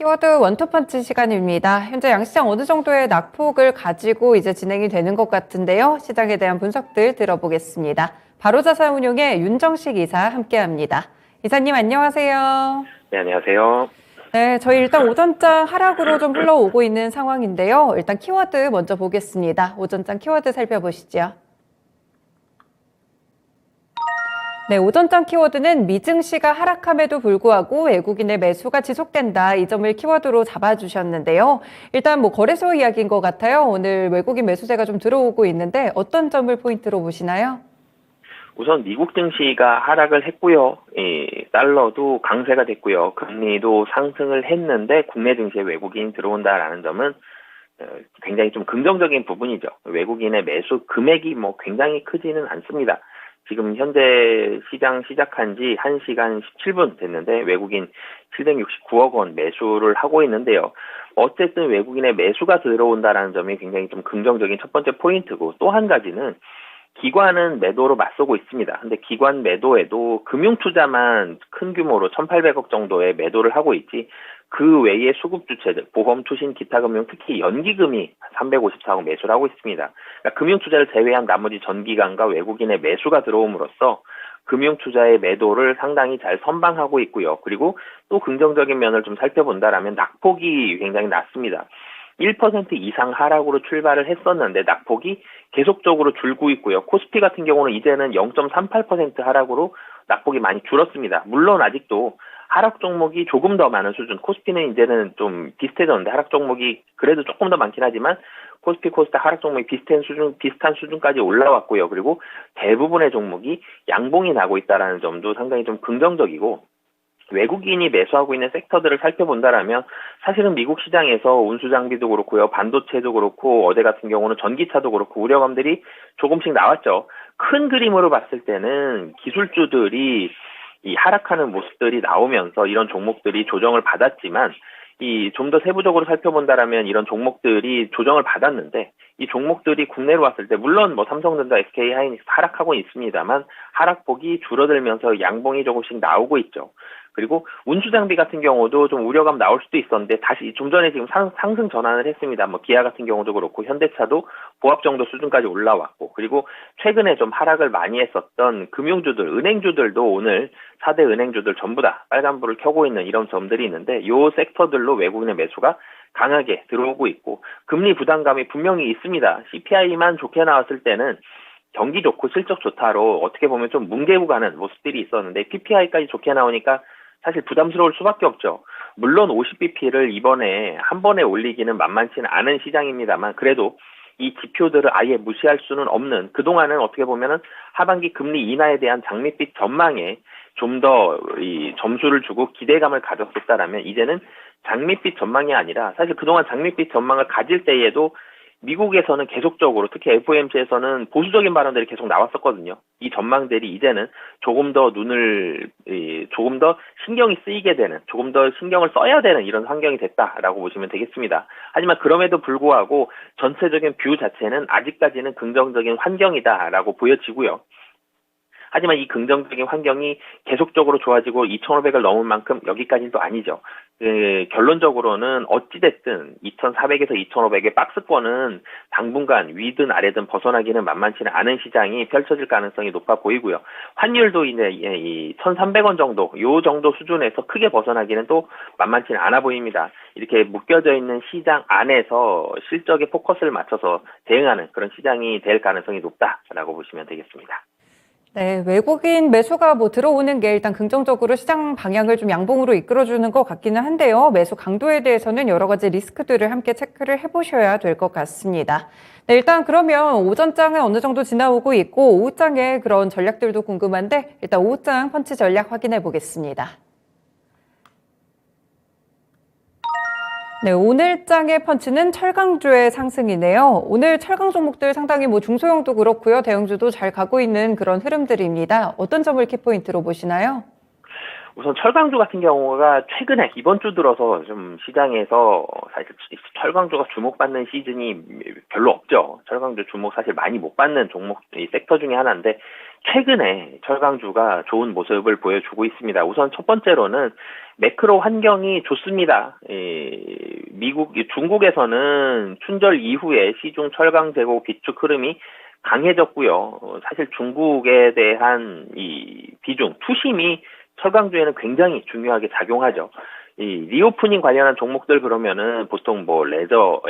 키워드 원투펀치 시간입니다. 현재 양시장 어느 정도의 낙폭을 가지고 이제 진행이 되는 것 같은데요. 시장에 대한 분석들 들어보겠습니다. 바로자산운용의 윤정식 이사 함께합니다. 이사님 안녕하세요. 네, 안녕하세요. 네, 저희 일단 오전장 하락으로 좀 흘러오고 있는 상황인데요. 일단 키워드 먼저 보겠습니다. 오전장 키워드 살펴보시죠. 네, 오전장 키워드는 미증시가 하락함에도 불구하고 외국인의 매수가 지속된다. 이 점을 키워드로 잡아주셨는데요. 일단 거래소 이야기인 것 같아요. 오늘 외국인 매수세가 좀 들어오고 있는데 어떤 점을 포인트로 보시나요? 우선 미국 증시가 하락을 했고요. 달러도 강세가 됐고요. 금리도 상승을 했는데 국내 증시에 외국인이 들어온다라는 점은 굉장히 좀 긍정적인 부분이죠. 외국인의 매수 금액이 굉장히 크지는 않습니다. 지금 현재 시장 시작한 지 1시간 17분 됐는데 외국인 769억 원 매수를 하고 있는데요. 어쨌든 외국인의 매수가 들어온다라는 점이 굉장히 좀 긍정적인 첫 번째 포인트고, 또 한 가지는 기관은 매도로 맞서고 있습니다. 근데 기관 매도에도 금융투자만 큰 규모로 1,800억 정도의 매도를 하고 있지, 그 외의 수급 주체들, 보험, 투신, 기타 금융, 특히 연기금이 354억 매수를 하고 있습니다. 그러니까 금융투자를 제외한 나머지 전기관과 외국인의 매수가 들어옴으로써 금융투자의 매도를 상당히 잘 선방하고 있고요. 그리고 또 긍정적인 면을 좀 살펴본다라면 낙폭이 굉장히 낮습니다. 1% 이상 하락으로 출발을 했었는데 낙폭이 계속적으로 줄고 있고요. 코스피 같은 경우는 이제는 0.38% 하락으로 낙폭이 많이 줄었습니다. 물론 아직도 하락 종목이 조금 더 많은 수준, 코스피는 이제는 좀 비슷해졌는데 하락 종목이 그래도 조금 더 많긴 하지만 코스피 코스닥 하락 종목이 비슷한 수준까지 올라왔고요. 그리고 대부분의 종목이 양봉이 나고 있다는 점도 상당히 좀 긍정적이고, 외국인이 매수하고 있는 섹터들을 살펴본다라면 사실은 미국 시장에서 운수장비도 그렇고요, 반도체도 그렇고, 어제 같은 경우는 전기차도 그렇고 우려감들이 조금씩 나왔죠. 큰 그림으로 봤을 때는 기술주들이 이 하락하는 모습들이 나오면서 이런 종목들이 조정을 받았지만, 이 좀 더 세부적으로 살펴본다라면 이런 종목들이 조정을 받았는데, 이 종목들이 국내로 왔을 때 물론 삼성전자, SK 하이닉스 하락하고 있습니다만 하락폭이 줄어들면서 양봉이 조금씩 나오고 있죠. 그리고 운수장비 같은 경우도 좀 우려감 나올 수도 있었는데 다시 좀 전에 지금 상승 전환을 했습니다. 기아 같은 경우도 그렇고 현대차도 보합 정도 수준까지 올라왔고, 그리고 최근에 좀 하락을 많이 했었던 금융주들, 은행주들도 오늘 4대 은행주들 전부 다 빨간불을 켜고 있는 이런 점들이 있는데, 이 섹터들로 외국인의 매수가 강하게 들어오고 있고, 금리 부담감이 분명히 있습니다. CPI만 좋게 나왔을 때는 경기 좋고 실적 좋다로 어떻게 보면 좀 뭉개고 가는 모습들이 있었는데, PPI까지 좋게 나오니까 사실 부담스러울 수밖에 없죠. 물론 50bp를 이번에 한 번에 올리기는 만만치는 않은 시장입니다만, 그래도 이 지표들을 아예 무시할 수는 없는, 그동안은 어떻게 보면은 하반기 금리 인하에 대한 장밋빛 전망에 좀 더 이 점수를 주고 기대감을 가졌었다라면, 이제는 장밋빛 전망이 아니라 사실 그동안 장밋빛 전망을 가질 때에도 미국에서는 계속적으로, 특히 FOMC에서는 보수적인 발언들이 계속 나왔었거든요. 이 전망들이 이제는 조금 더 조금 더 신경이 쓰이게 되는, 조금 더 신경을 써야 되는 이런 환경이 됐다라고 보시면 되겠습니다. 하지만 그럼에도 불구하고 전체적인 뷰 자체는 아직까지는 긍정적인 환경이다라고 보여지고요. 하지만 이 긍정적인 환경이 계속적으로 좋아지고 2,500을 넘은 만큼 여기까지는 또 아니죠. 결론적으로는 어찌됐든 2,400에서 2,500의 박스권은 당분간 위든 아래든 벗어나기는 만만치는 않은 시장이 펼쳐질 가능성이 높아 보이고요. 환율도 이제 이 1,300원 정도, 요 정도 수준에서 크게 벗어나기는 또 만만치는 않아 보입니다. 이렇게 묶여져 있는 시장 안에서 실적에 포커스를 맞춰서 대응하는 그런 시장이 될 가능성이 높다라고 보시면 되겠습니다. 네, 외국인 매수가 들어오는 게 일단 긍정적으로 시장 방향을 좀 양봉으로 이끌어주는 것 같기는 한데요. 매수 강도에 대해서는 여러 가지 리스크들을 함께 체크를 해보셔야 될 것 같습니다. 네, 일단 그러면 오전장은 어느 정도 지나오고 있고 오후장의 그런 전략들도 궁금한데, 일단 오후장 펀치 전략 확인해 보겠습니다. 네, 오늘 장의 펀치는 철강주의 상승이네요. 오늘 철강 종목들 상당히 중소형도 그렇고요, 대형주도 잘 가고 있는 그런 흐름들입니다. 어떤 점을 키포인트로 보시나요? 우선 철강주 같은 경우가 최근에 이번 주 들어서 좀 시장에서 사실 철강주가 주목받는 시즌이 별로 없죠. 철강주 주목 사실 많이 못 받는 종목, 이 섹터 중에 하나인데 최근에 철강주가 좋은 모습을 보여주고 있습니다. 우선 첫 번째로는 매크로 환경이 좋습니다. 중국에서는 춘절 이후에 시중 철강 재고 비축 흐름이 강해졌고요. 사실 중국에 대한 이 비중, 투심이 철강주에는 굉장히 중요하게 작용하죠. 이 리오프닝 관련한 종목들 그러면은 보통 뭐 레저,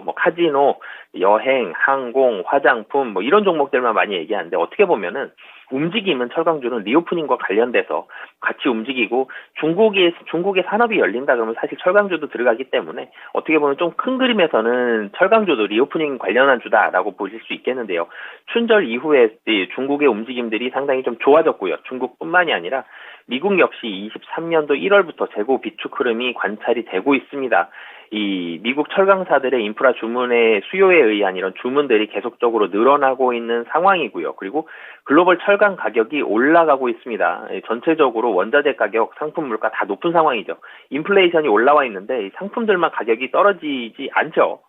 뭐 카지노, 여행, 항공, 화장품 뭐 이런 종목들만 많이 얘기하는데 어떻게 보면은 움직임은 철강주는 리오프닝과 관련돼서 같이 움직이고 중국의 산업이 열린다 그러면 사실 철강주도 들어가기 때문에 어떻게 보면 좀 큰 그림에서는 철강주도 리오프닝 관련한 주다라고 보실 수 있겠는데요. 춘절 이후에 중국의 움직임들이 상당히 좀 좋아졌고요. 중국뿐만이 아니라 미국 역시 23년도 1월부터 재고 비축 흐름이 관찰이 되고 있습니다. 이 미국 철강사들의 인프라 주문의 수요에 의한 이런 주문들이 계속적으로 늘어나고 있는 상황이고요. 그리고 글로벌 철강 가격이 올라가고 있습니다. 전체적으로 원자재 가격, 상품 물가 다 높은 상황이죠. 인플레이션이 올라와 있는데 상품들만 가격이 떨어지지 않죠.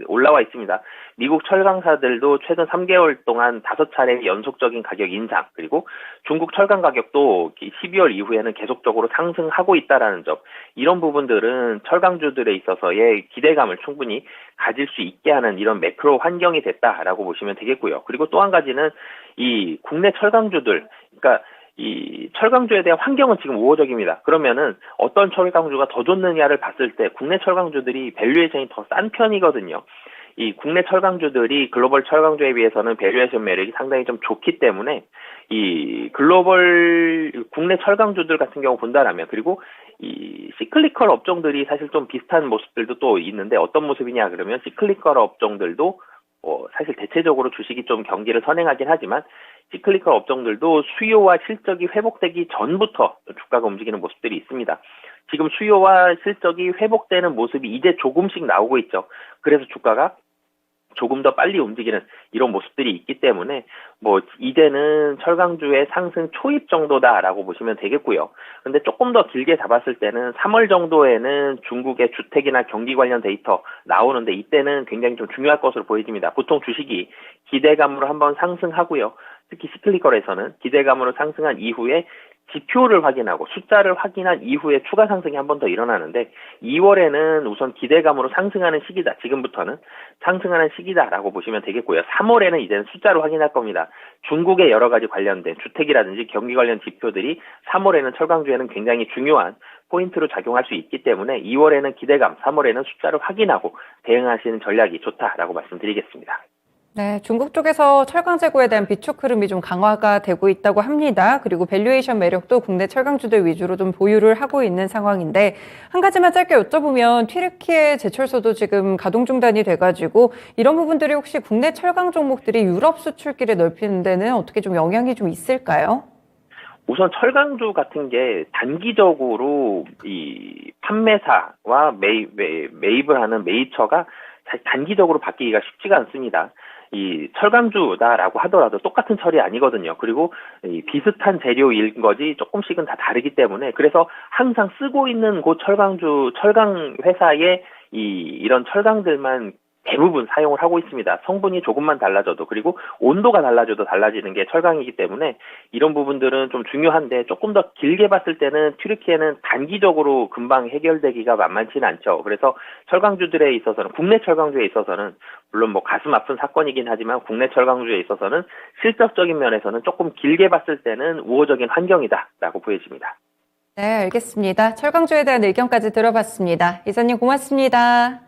올라와 있습니다. 미국 철강사들도 최근 3개월 동안 5차례 연속적인 가격 인상, 그리고 중국 철강 가격도 12월 이후에는 계속적으로 상승하고 있다라는 점, 이런 부분들은 철강주들에 있어서의 기대감을 충분히 가질 수 있게 하는 이런 매크로 환경이 됐다라고 보시면 되겠고요. 그리고 또 한 가지는 이 국내 철강주들, 그러니까 이 철강주에 대한 환경은 지금 우호적입니다. 그러면은 어떤 철강주가 더 좋느냐를 봤을 때 국내 철강주들이 밸류에이션이 더 싼 편이거든요. 이 국내 철강주들이 글로벌 철강주에 비해서는 밸류에이션 매력이 상당히 좀 좋기 때문에 이 글로벌 국내 철강주들 같은 경우 본다라면, 그리고 이 시클리컬 업종들이 사실 좀 비슷한 모습들도 또 있는데 어떤 모습이냐 그러면 시클리컬 업종들도 사실 대체적으로 주식이 좀 경기를 선행하긴 하지만 시클리컬 업종들도 수요와 실적이 회복되기 전부터 주가가 움직이는 모습들이 있습니다. 지금 수요와 실적이 회복되는 모습이 이제 조금씩 나오고 있죠. 그래서 주가가 조금 더 빨리 움직이는 이런 모습들이 있기 때문에 뭐 이제는 철강주의 상승 초입 정도다라고 보시면 되겠고요. 근데 조금 더 길게 잡았을 때는 3월 정도에는 중국의 주택이나 경기 관련 데이터 나오는데 이때는 굉장히 좀 중요할 것으로 보여집니다. 보통 주식이 기대감으로 한번 상승하고요. 특히 시클리컬에서는 기대감으로 상승한 이후에 지표를 확인하고 숫자를 확인한 이후에 추가 상승이 한 번 더 일어나는데 2월에는 우선 기대감으로 상승하는 시기다. 지금부터는 상승하는 시기다라고 보시면 되겠고요. 3월에는 이제는 숫자를 확인할 겁니다. 중국의 여러 가지 관련된 주택이라든지 경기 관련 지표들이 3월에는 철강주에는 굉장히 중요한 포인트로 작용할 수 있기 때문에 2월에는 기대감, 3월에는 숫자를 확인하고 대응하시는 전략이 좋다라고 말씀드리겠습니다. 네, 중국 쪽에서 철강 재고에 대한 비축 흐름이 좀 강화가 되고 있다고 합니다. 그리고 밸류에이션 매력도 국내 철강주들 위주로 좀 보유를 하고 있는 상황인데 한 가지만 짧게 여쭤보면 튀르키예 제철소도 지금 가동 중단이 돼가지고 이런 부분들이 혹시 국내 철강 종목들이 유럽 수출기를 넓히는 데는 어떻게 좀 영향이 좀 있을까요? 우선 철강주 같은 게 단기적으로 이 판매사와 매입을 하는 메이처가 사실 단기적으로 바뀌기가 쉽지가 않습니다. 이 철강주다라고 하더라도 똑같은 철이 아니거든요. 그리고 이 비슷한 재료인 거지 조금씩은 다 다르기 때문에 그래서 항상 쓰고 있는 곳 철강 회사의 이런 철강들만 대부분 사용을 하고 있습니다. 성분이 조금만 달라져도, 그리고 온도가 달라져도 달라지는 게 철강이기 때문에 이런 부분들은 좀 중요한데 조금 더 길게 봤을 때는 튀르키예는 단기적으로 금방 해결되기가 만만치는 않죠. 그래서 철강주들에 있어서는, 국내 철강주에 있어서는 물론 뭐 가슴 아픈 사건이긴 하지만 국내 철강주에 있어서는 실적적인 면에서는 조금 길게 봤을 때는 우호적인 환경이다라고 보여집니다. 네, 알겠습니다. 철강주에 대한 의견까지 들어봤습니다. 이사님 고맙습니다.